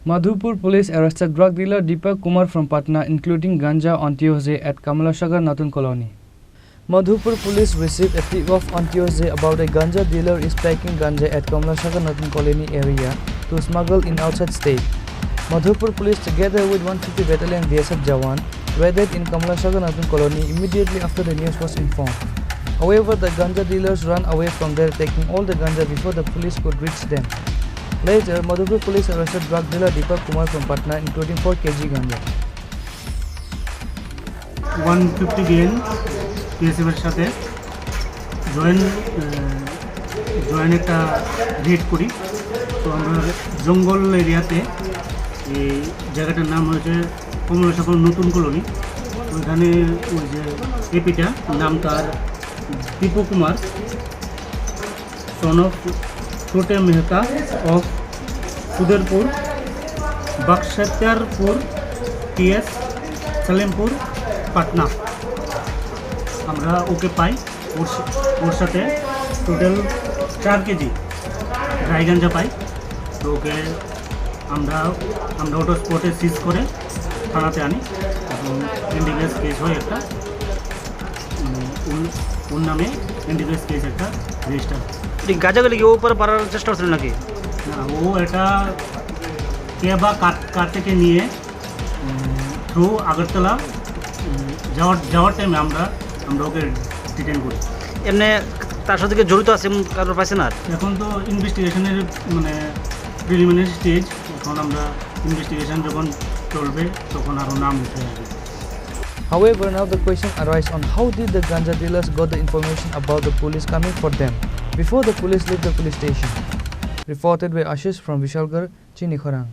Madhupur police arrested drug dealer Deepak Kumar from Patna, including ganja on Tuesday at Kamalasagar Natun Colony. Madhupur police received a tip-off on Tuesday about a ganja dealer is packing ganja at Kamalasagar Natun Colony area to smuggle in outside state. Madhupur police, together with 150 battalion BSF Jawan, raided in Kamalasagar Natun Colony immediately after the news was informed. However, the ganja dealers ran away from there, taking all the ganja before the police could reach them. Later, Madhupur police arrested drug dealer Deepak Kumar from Patna, including 4 kg ganja. 150 BN PSF এর সাথে join একটা red করি। তো আমরা জঙ্গল এরিয়াতে এই জায়গাটার নাম হয়েছে কমলাসাগর নতুন কলোনি। তো এখানে ওই যে এপিটা নাম তার দীপক কুমার, son of छोटे मेहता of सुदरपुर बख्तियारपुर PS सलेमपुर पाटना। আমরা ওকে পাই, ওর সাথে টোটাল 4 কেজি ড্রাই গাঞ্জা পাই। তো ওকে আমরা ওটা স্পটে সিজ করে থানাতে আনি এবং এনডিপিএস কেস হয় একটা, ওর নামে এনডিপিএস কেস একটা রেজিস্টার। এই গাঁজাগুলি কি উপরে পারার চেষ্টা করছিল নাকি? না, ও এটা কে বা কার থেকে নিয়ে থ্রু আগরতলা যাওয়ার টাইমে আমরা ওকে ডিটেইন করি। এমনি তার সাথে কি জড়িত আছে কারোর পাইছেন? আর এখন তো ইনভেস্টিগেশনের মানে প্রিলিমিনারি স্টেজ, এখন আমরা ইনভেস্টিগেশন যখন চলবে তখন আরও নাম উঠে আসবে। However, now the question arises on how did the ganja dealers got the information about the police coming for them before the police leave the police station. Reported by Ashish from Vishalgarh, Chini, Khorang.